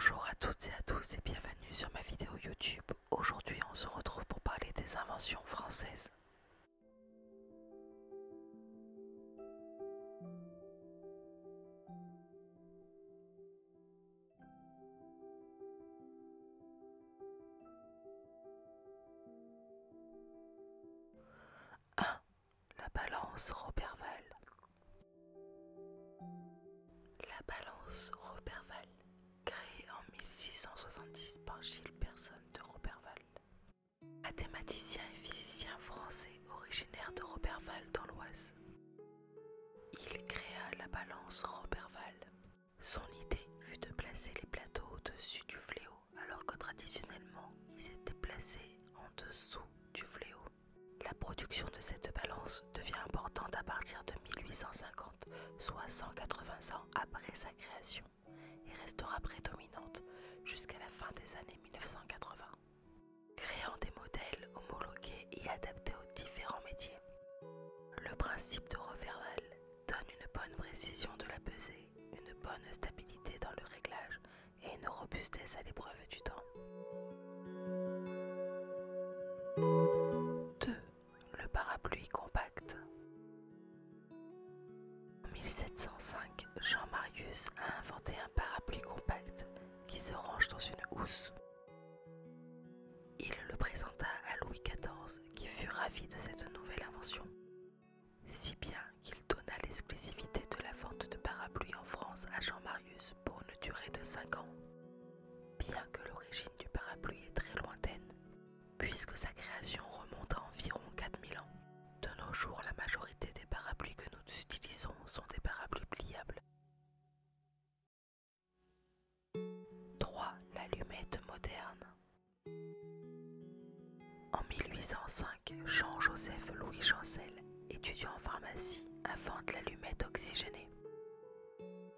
Bonjour à toutes et à tous et bienvenue sur ma vidéo YouTube. Aujourd'hui on se retrouve pour parler des inventions françaises. La balance Roberval. La balance Roberval, créée en 1670 par Gilles Personne de Roberval. Mathématicien et physicien français originaire de Roberval dans l'Oise. Il créa la balance Roberval. Son idée fut de placer les plateaux au-dessus du fléau, alors que traditionnellement ils étaient placés en dessous du fléau. La production de cette balance devient importante à partir de 1850, soit 180 ans après sa création, et restera prédominante jusqu'à la fin des années 1980, créant des modèles homologués et adaptés aux différents métiers. Le principe de Roberval donne une bonne précision de la pesée, une bonne stabilité dans le réglage et une robustesse à l'épreuve du temps. 2. Le parapluie compact. En 1705, Jean Marius a inventé un parapluie compact qui se range dans une housse. Il le présenta à Louis XIV qui fut ravi de cette nouvelle invention, si bien qu'il donna l'exclusivité de la vente de parapluies en France à Jean Marius pour une durée de 5 ans. Bien que l'origine du parapluie est très lointaine, puisque sa création remonte à environ 4000 ans. De nos jours, la majorité des parapluies que nous utilisons sont des parapluies pliables. 3. L'allumette moderne. En 1805, Jean-Joseph Louis Chancel, étudiant en pharmacie, invente l'allumette oxygénée.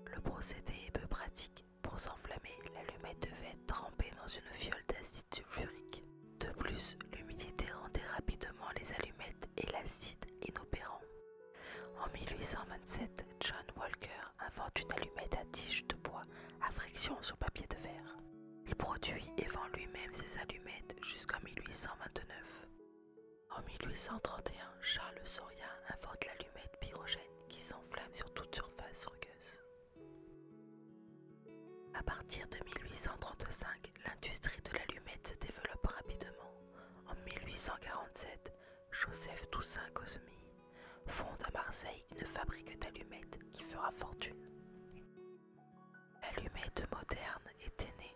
Le procédé est peu pratique. Pour s'enflammer, l'allumette devait être trempée dans une fiole d'acide sulfurique. De plus, l'humidité rendait rapidement les allumettes et l'acide inopérant. En 1827, John Walker invente une allumette à tige de bois à friction sur papier de verre. Il produit et vend lui-même ses allumettes jusqu'en 1829. En 1831, Charles Sauria invente l'allumette pyrogène qui s'enflamme sur toute surface rugueuse. À partir de 1835, l'industrie de l'allumette se développe rapidement. En 1847, Joseph Toussaint Cosmy fonde à Marseille une fabrique d'allumettes qui fera fortune. L'allumette moderne était née.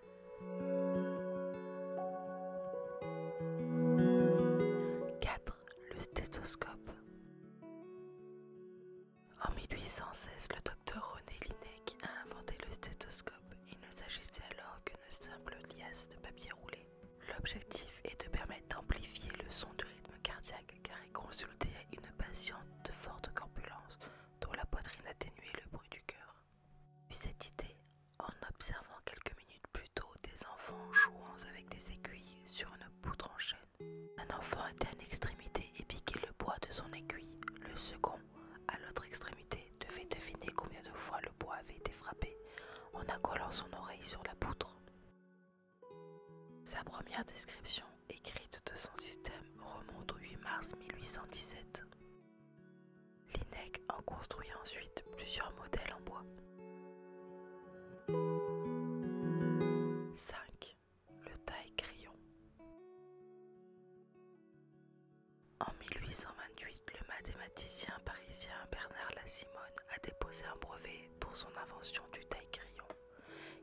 4. Le stéthoscope. En 1816, le docteur René Laennec a inventé le stéthoscope. Il ne s'agissait alors qu'une simple liasse de papier roulé. L'objectif est de permettre d'amplifier le son du rythme cardiaque car il consultait une patiente de forte corpulence dont la poitrine atténuait le bruit du cœur. Puis cette idée, en observant quelques minutes plus tôt des enfants jouant avec des aiguilles sur une poutre en chêne. Un enfant était à une extrémité et piquait le bois de son aiguille. Le second, à l'autre extrémité, devait deviner combien de fois le bois avait été frappé en accolant son oreille sur la poutre. Sa première description écrite de son système remonte au 8 mars 1817. Laennec en construit ensuite plusieurs modèles en bois. 5. Le taille-crayon. En 1828, le mathématicien parisien Bernard Lassimone a déposé un brevet pour son invention du taille-crayon.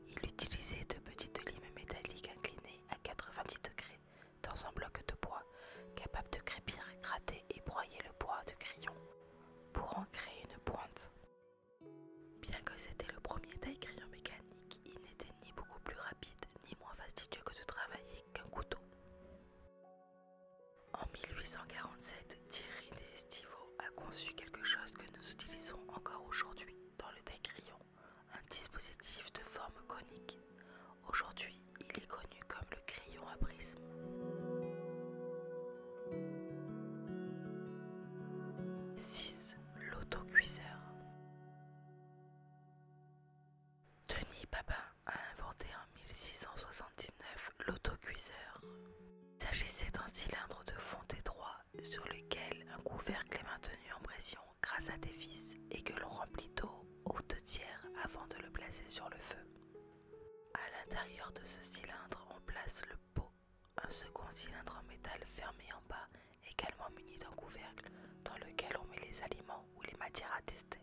Il utilisait de petites limes métalliques inclinées à 90 degrés dans un bloc de bois capable de crépir, gratter et broyer le bois de crayon pour en créer une pointe. Bien que c'était le premier taille-crayon mécanique, il n'était ni beaucoup plus rapide ni moins fastidieux que de travailler qu'un couteau. En 1847, Thierry Destivo a conçu quelque chose que nous utilisons encore aujourd'hui dans le taille-crayon, un dispositif téléviseur. Il s'agissait d'un cylindre de fond étroit sur lequel un couvercle est maintenu en pression grâce à des vis et que l'on remplit d'eau aux 2/3 avant de le placer sur le feu. À l'intérieur de ce cylindre, on place le pot, un second cylindre en métal fermé en bas, également muni d'un couvercle dans lequel on met les aliments ou les matières à tester.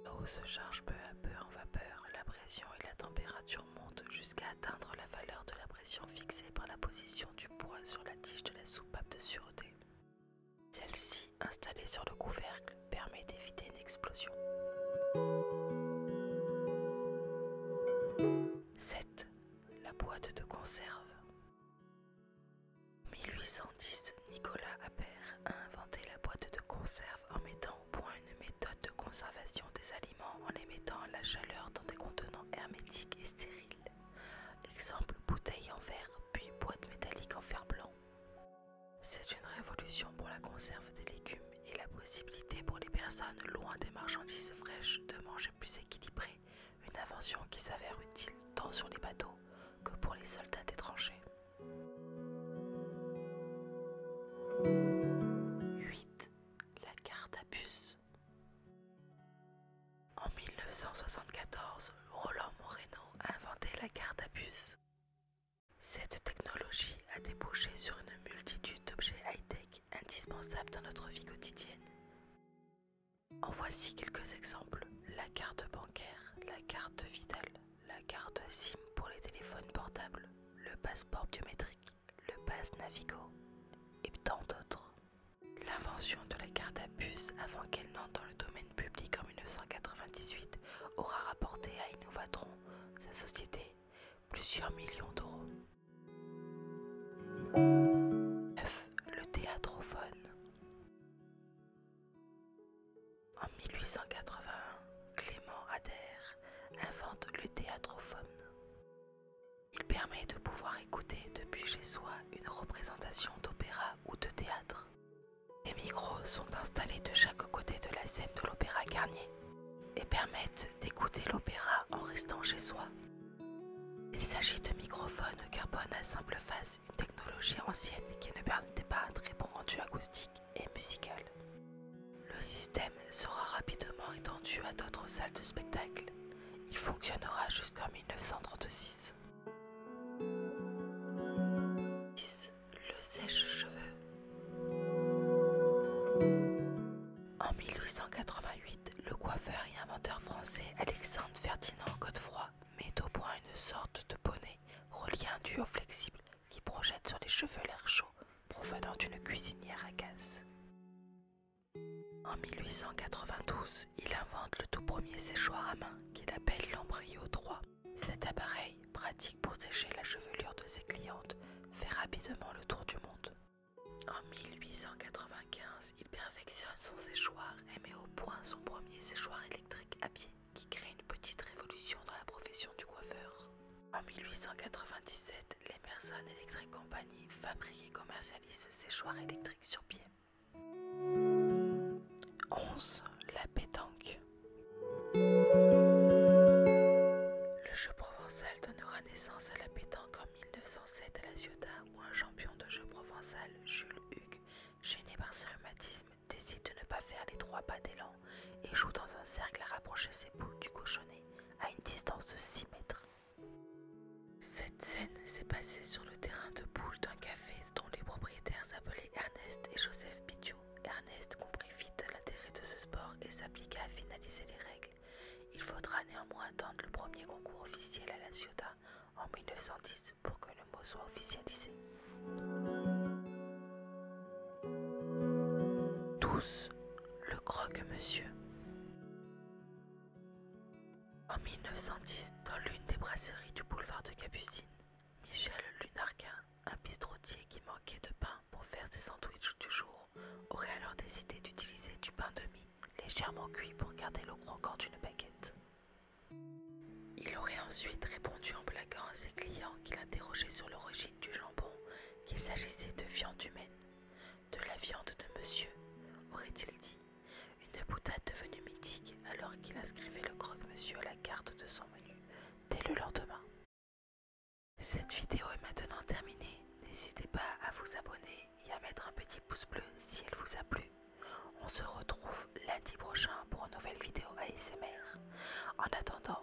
L'eau se charge peu à peu en vapeur, la pression et la température montent jusqu'à atteindre la valeur de la pression fixée par la position du poids sur la tige de la soupape de sûreté. Celle-ci, installée sur le couvercle, permet d'éviter une explosion. 7. La boîte de conserve. En 1810, Nicolas Appert a inventé la boîte de conserve en mettant au point une méthode de conservation des aliments en les mettant à la chaleur dans des contenants hermétiques et stériles. Exemple, bouteille en verre, puis boîte métallique en fer blanc. C'est une révolution pour la conserve des légumes et la possibilité pour les personnes loin des marchandises fraîches de manger plus équilibré, une invention qui s'avère utile tant sur les bateaux que pour les soldats des tranchées. 8. La carte à puce. En 1974, Roland Moreno a inventé la carte à puce. Cette technologie a débouché sur une multitude d'objets high-tech indispensables dans notre vie quotidienne. En voici quelques exemples. La carte bancaire, la carte vitale, la carte SIM pour les téléphones portables, le passeport biométrique, le pass Navigo et tant d'autres. L'invention de la carte à puce avant qu'elle n'entre dans le domaine public en 1998 aura rapporté à Innovatron, sa société, plusieurs millions d'euros. 9. Le théâtrophone. En 1881, Clément Ader invente le théâtrophone. Il permet de pouvoir écouter depuis chez soi une représentation d'opéra ou de théâtre. Les micros sont installés de chaque côté de la scène de l'Opéra Garnier et permettent d'écouter l'opéra en restant chez soi. Il s'agit de microphones carbone à simple phase, une technologie ancienne qui ne permettait pas un très bon rendu acoustique et musical. Le système sera rapidement étendu à d'autres salles de spectacle. Il fonctionnera jusqu'en 1936. 10. Le sèche-cheveux. En 1888, le coiffeur et inventeur français Alexandre Ferdinand Godefroy met au point une sorte de bonnet relié à un tuyau flexible qui projette sur les cheveux l'air chaud provenant d'une cuisinière à gaz. En 1892, il invente le tout premier séchoir à main qu'il appelle l'Embryo 3. Cet appareil, pratique pour sécher la chevelure de ses clientes, fait rapidement le tour du monde. En 1895, il perfectionne son séchoir et met au point son premier séchoir électrique à pied qui crée une petite révolution dans la profession du coiffeur. En 1897, l'Emerson Electric Company fabrique et commercialise ce séchoir électrique sur pied. 11. La pétanque. Le jeu provençal donnera naissance à la pétanque en 1907 à La Ciotat où un champion de jeu provençal, Jules Hugues, gêné par ses rhumatismes, décide de ne pas faire les 3 pas d'élan et joue dans un cercle à rapprocher ses boules du cochonnet à une distance de 6 mètres. Cette scène s'est passée sur le terrain de boules d'un café dont les propriétaires s'appelaient Ernest et Joseph Pidiot. Ernest comprit vite l'intérêt de ce sport et s'appliqua à finaliser les règles. Il faudra néanmoins attendre le premier concours officiel à La Ciotat en 1910 pour que le mot soit officialisé. 12. Le croque-monsieur. En 1910, dans l'une des brasseries du boulevard de Capucine, Michel Lunarquin, un bistrotier qui manquait de pain pour faire ses sandwichs du jour, aurait alors décidé d'utiliser du pain de mie légèrement cuit pour garder le croquant d'une baguette. Il aurait ensuite répondu en blaguant à ses clients qu'il interrogeait sur l'origine du jambon, qu'il s'agissait de viande humaine. De la viande de monsieur, aurait-il dit, une boutade devenue mythique alors qu'il inscrivait le croque-monsieur à la carte de son menu dès le lendemain. Cette vidéo est maintenant terminée. N'hésitez pas à vous abonner et à mettre un petit pouce bleu si elle vous a plu. On se retrouve lundi prochain pour une nouvelle vidéo ASMR. En attendant,